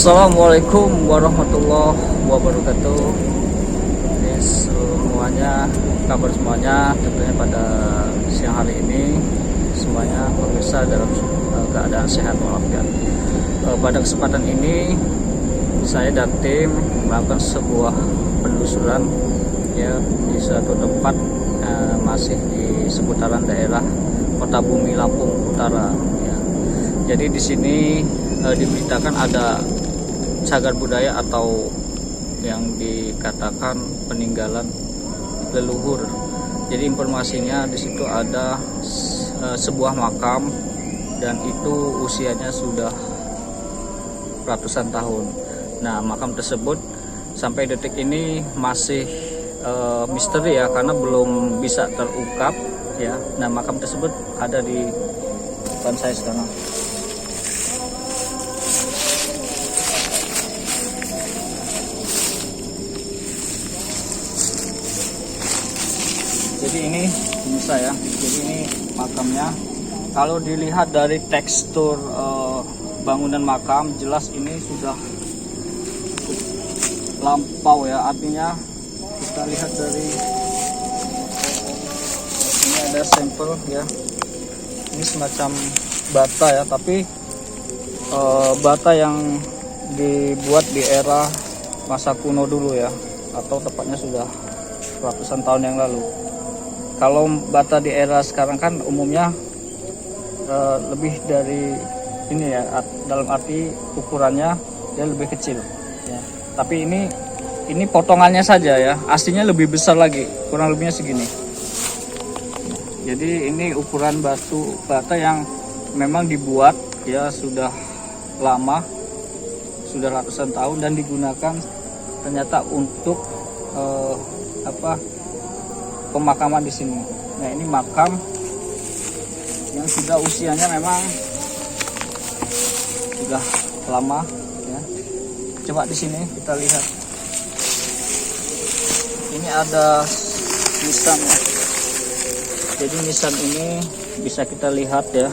Assalamualaikum warahmatullahi wabarakatuh. Ini semuanya, kabar semuanya tentunya pada siang hari ini semuanya pemirsa dalam keadaan sehat walafiat. Pada kesempatan ini saya dan tim melakukan sebuah penelusuran ya di suatu tempat masih di seputaran daerah Kota Bumi Lampung Utara ya. Jadi di sini diberitakan ada cagar budaya atau yang dikatakan peninggalan leluhur. Jadi informasinya di situ ada sebuah makam dan itu usianya sudah ratusan tahun. Nah, makam tersebut sampai detik ini masih misteri ya, karena belum bisa terungkap ya. Nah, makam tersebut ada di depan saya sekarang. Jadi ini bisa ya, jadi ini makamnya. Kalau dilihat dari tekstur bangunan makam, jelas ini sudah lampau ya. Artinya kita lihat dari ini ada sampel ya. Ini semacam bata ya, tapi bata yang dibuat di era masa kuno dulu ya, atau tepatnya sudah ratusan tahun yang lalu. Kalau bata di era sekarang kan umumnya lebih dari ini ya, dalam arti ukurannya dia lebih kecil ya. Tapi ini potongannya saja ya, aslinya lebih besar lagi, kurang lebihnya segini. Jadi ini ukuran bata yang memang dibuat ya sudah lama, sudah ratusan tahun, dan digunakan ternyata untuk pemakaman di sini. Nah, ini makam yang sudah usianya memang sudah lama ya. Coba di sini kita lihat. Ini ada nisan ya. Jadi nisan ini bisa kita lihat ya.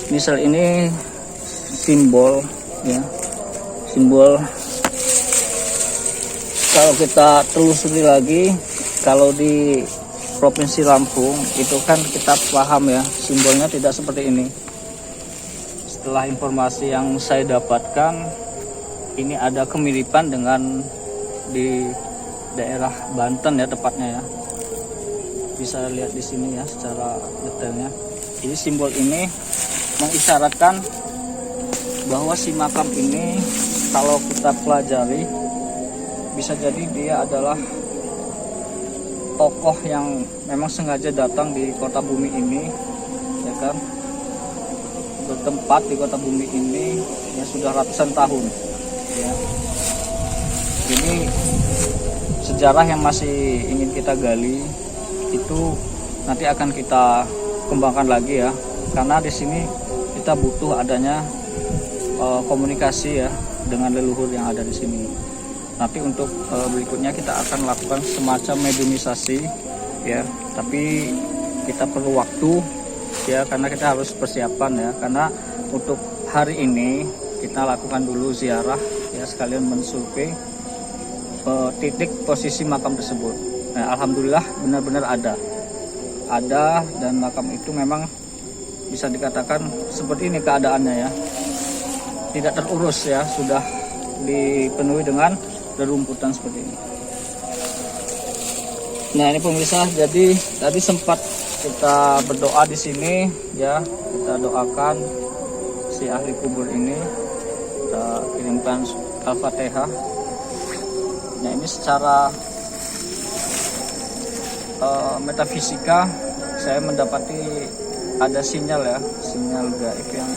Nisan ini simbol ya. Simbol, kalau kita telusuri lagi, kalau di Provinsi Lampung itu kan kita paham ya, simbolnya tidak seperti ini. Setelah informasi yang saya dapatkan, ini ada kemiripan dengan di daerah Banten ya tepatnya ya. Bisa lihat di sini ya secara detailnya. Jadi simbol ini mengisyaratkan bahwa si makam ini kalau kita pelajari bisa jadi dia adalah tokoh yang memang sengaja datang di kota bumi ini ya kan, bertempat di kota bumi ini yang sudah ratusan tahun ya. Jadi sejarah yang masih ingin kita gali itu nanti akan kita kembangkan lagi ya, karena di sini kita butuh adanya komunikasi ya dengan leluhur yang ada di sini. Nanti untuk berikutnya kita akan lakukan semacam mediumisasi ya, tapi kita perlu waktu ya, karena kita harus persiapan ya. Karena untuk hari ini kita lakukan dulu ziarah ya, sekalian mensurvei titik posisi makam tersebut. Nah, alhamdulillah benar-benar ada, dan makam itu memang bisa dikatakan seperti ini keadaannya ya, tidak terurus ya, sudah dipenuhi dengan rerumputan seperti ini. Nah, ini pemirsa, jadi tadi sempat kita berdoa di sini ya, kita doakan si ahli kubur ini, kita kirimkan Al-Fatihah. Nah, ini secara metafisika saya mendapati ada sinyal ya, sinyal gaib yang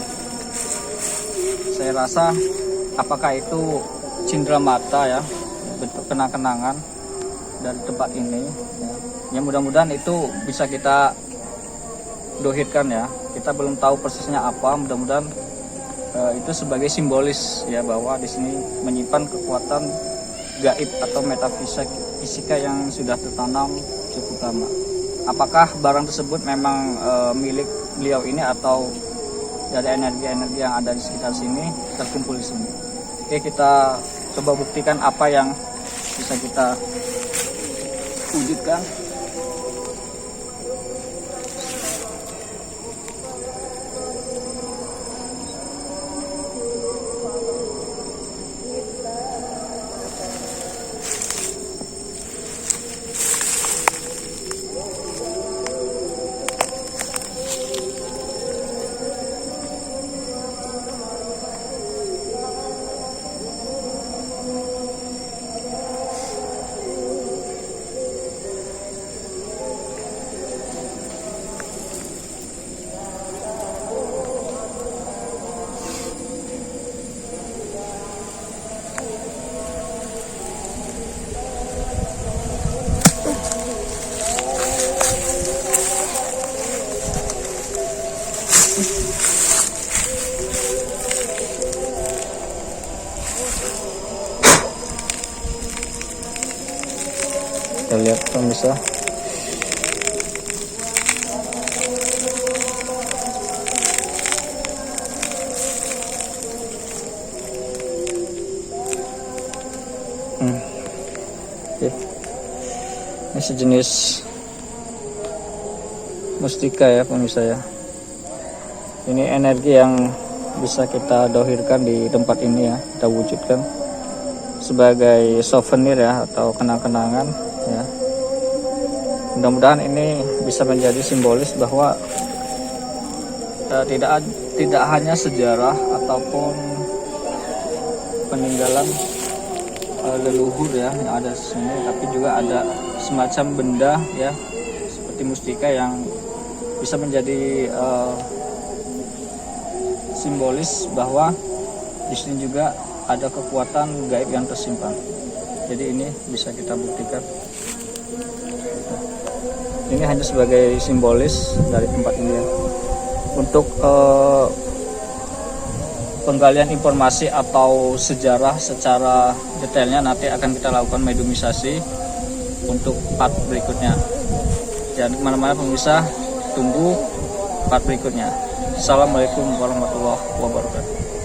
saya rasa apakah itu cindera mata ya, bentuk kenang-kenangan dari tempat ini ya. Ya, mudah-mudahan itu bisa kita dohirkan ya. Kita belum tahu persisnya apa, mudah-mudahan itu sebagai simbolis ya, bahwa di sini menyimpan kekuatan gaib atau metafisika yang sudah tertanam cukup lama. Apakah barang tersebut memang milik beliau ini atau dari energi-energi yang ada di sekitar sini terkumpul di sini? Oke, kita coba buktikan apa yang bisa kita wujudkan. Kita lihat pemirsa. Oke. Ini sejenis mustika ya pemirsa ya. Ini energi yang bisa kita dohirkan di tempat ini ya, kita wujudkan sebagai souvenir ya, atau kenang-kenangan ya. Mudah-mudahan ini bisa menjadi simbolis bahwa tidak hanya sejarah ataupun peninggalan leluhur ya yang ada di sini, tapi juga ada semacam benda ya seperti mustika yang bisa menjadi simbolis bahwa di sini juga ada kekuatan gaib yang tersimpan. Jadi ini bisa kita buktikan. Ini hanya sebagai simbolis dari tempat ini ya. Untuk penggalian informasi atau sejarah secara detailnya nanti akan kita lakukan mediumisasi untuk part berikutnya. Jangan kemana-mana pemirsa, tunggu part berikutnya. Assalamualaikum warahmatullahi wabarakatuh.